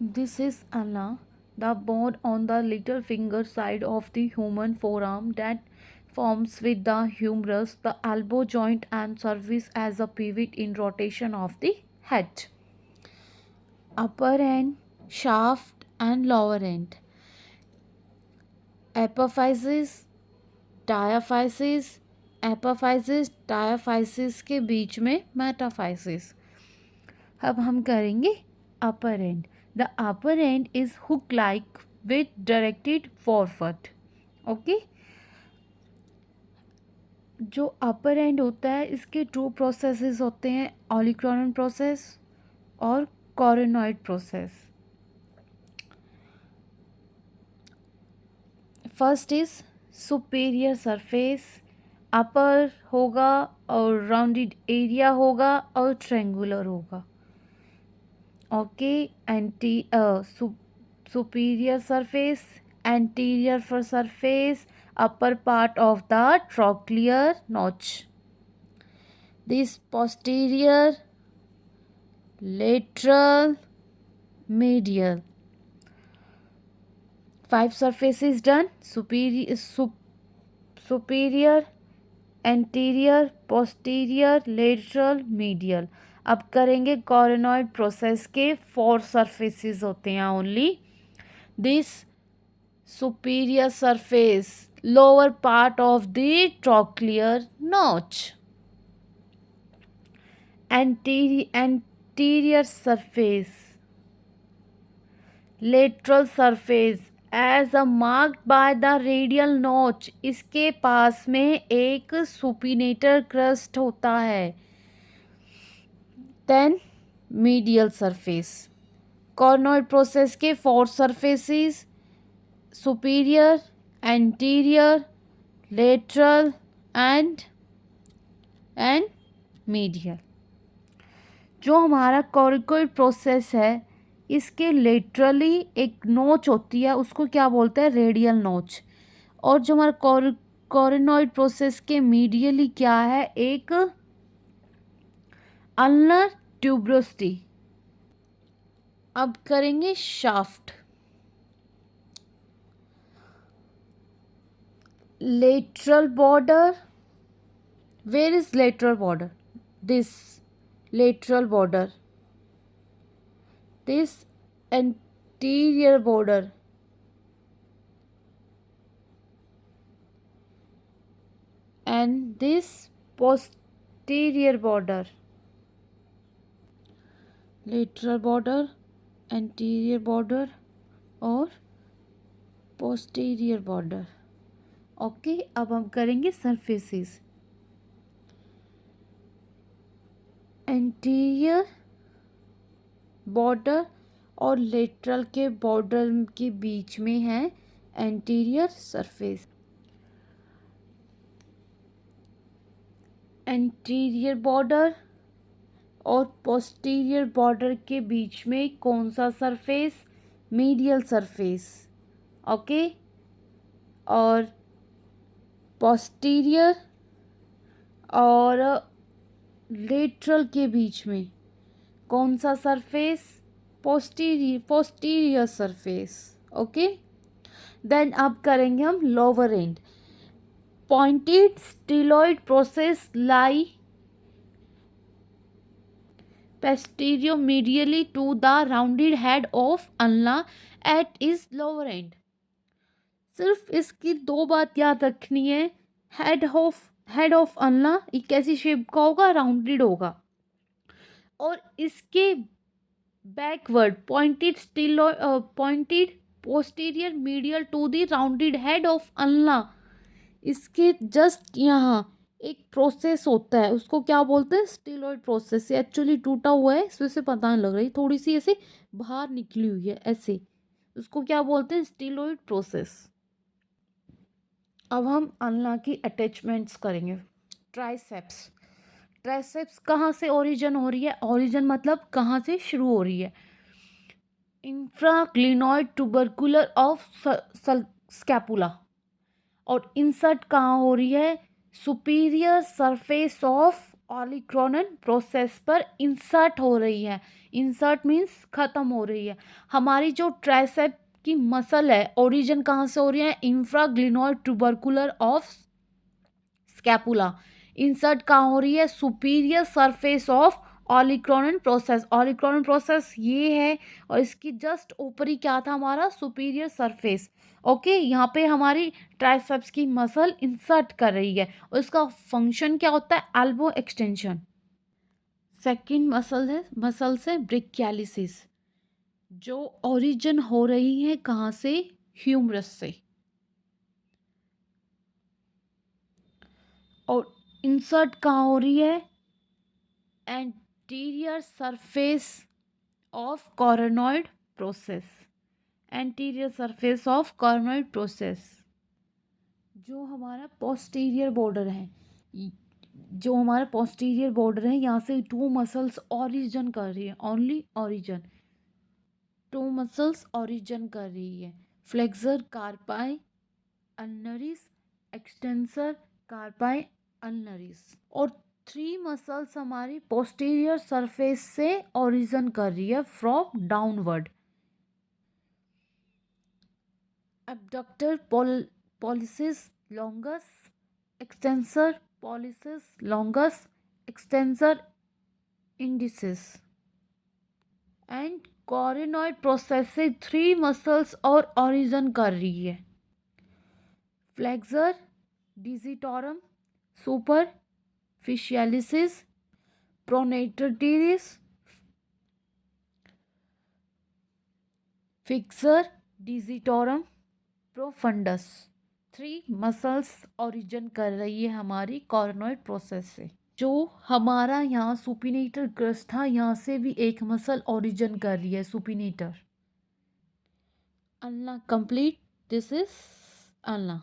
This is ulna, the bone on the little finger side of the human forearm that forms with the humerus, the elbow joint, and serves as a pivot in rotation of the head. Upper end, shaft, and lower end. Epiphysis, diaphysis, epiphysis diaphysis के बीच में metaphysis. अब हम करेंगे upper end. The upper end is hook like with directed forward. Okay. जो upper and होता है इसके टू प्रोसेसेस होते हैं, ऑलिक्रोनन प्रोसेस और coronoid process. First is superior surface. Upper होगा और राउंडेड एरिया होगा और ट्रेंगुलर होगा. Okay. superior surface, anterior for surface, upper part of the trochlear notch. This posterior, lateral, medial. 5 surfaces done. Superior, anterior, posterior, lateral, medial. अब करेंगे coronoid process के 4 surfaces होते हैं only. This superior surface, lower part of the trochlear notch. Anterior surface, lateral surface as a marked by the radial notch. इसके पास में एक supinator crust होता है. Then medial surface. Conoid process के 4 surfaces, superior, anterior, lateral and medial. जो हमारा कोरिकोइड process है इसके लेटरली एक नोच होती है, उसको क्या बोलते हैं, रेडियल नोच. और जो हमारा कोरिनॉइड प्रोसेस के मीडियली क्या है, एक अल्नर ट्यूब्रोसिटी. अब करेंगे shaft. lateral border. Where is lateral border? This lateral border. This anterior border. And this posterior border. Lateral border, anterior border और posterior border. ओके. अब हम करेंगे सरफेसेस. एंटीरियर बॉर्डर और लेटरल के बॉर्डर के बीच में है एंटीरियर सरफेस. एंटीरियर बॉर्डर और पोस्टीरियर बॉर्डर के बीच में कौन सा सरफेस, मीडियल सरफेस. ओके. और पोस्टीरियर और लेटरल के बीच में कौन सा surface, posterior surface. Okay. Then अब करेंगे हम lower end. Pointed styloid process lie posterior-medially to the rounded head of ulna at its lower end. सिर्फ इसकी 2 बात याद रखनी है. हेड ऑफ अल्ना एक कैसी शेप का होगा, राउंडेड होगा. और इसके backward pointed posterior medial to the rounded head of ulna, इसके जस्ट यहाँ एक प्रोसेस होता है, उसको क्या बोलते हैं, स्टीलॉइड प्रोसेस. ये एक्चुअली टूटा हुआ है, इस वजह से पता नहीं लग रही, थोड़ी सी ऐसे बाहर निकली हुई है ऐसे. उसको क्या बोलते हैं, स्टीलॉइड प्रोसेस. अब हम अल्ना की अटैचमेंट्स करेंगे. ट्राइसेप्स. ट्राइसेप्स कहाँ से ओरिजिन हो रही है, ओरिजिन मतलब कहाँ से शुरू हो रही है. इंफ्राक्लिनॉइड ट्यूबरकुलर ऑफ स्कैपुला. और इंसर्ट कहाँ हो रही है, superior surface of olecranon process पर इंसर्ट हो रही है. इंसर्ट मीन्स खत्म हो रही है। हमारी जो ट्राइसेप की मसल है, ओरिजिन कहाँ से हो रही है? Infraglenoid tubercular of scapula. Insert कहाँ हो रही है? Superior surface of olecranon process. Olecranon process ये है, और इसकी जस्ट ऊपरी क्या था हमारा? Superior surface. ओके, यहाँ पे हमारी ट्राइसेप्स की मसल इंसर्ट कर रही है, और इसका फंक्शन क्या होता है? Elbow extension. सेकंड मसल से ब्रेकियालिसिस, जो ओरिजिन हो रही है कहाँ से? ह्यूमरस से। और इंसर्ट कहाँ हो रही है? Anterior surface of coronoid process. Anterior surface of coronoid process. जो हमारा पोस्टीरियर बॉर्डर है, जो हमारा पोस्टीरियर बॉर्डर है, यहाँ से टू मसल्स ओरिजिन कर रही है, only origin. Two muscles origin कर रही है, फ्लेक्सर कार्पाई अल्नरिस, एक्सटेंसर कार्पाई अल्नरिस। और थ्री मसल्स हमारी पोस्टीरियर सरफेस से ओरिजिन कर रही है from downward. Abductor pollicis longus, extensor pollicis longus, extensor indicis. And coronoid process से थ्री मसल्स और ओरिजिन कर रही है, flexor digitorum superficialis, pronator teres, flexor digitorum profundus. Three muscles origin कर रही है हमारी कॉर्नोइड प्रोसेस से। जो हमारा यहाँ सुपिनेटर क्रस्ट था, यहाँ से भी एक मसल ओरिजिन कर रही है, supinator. Allah complete, this is Allah.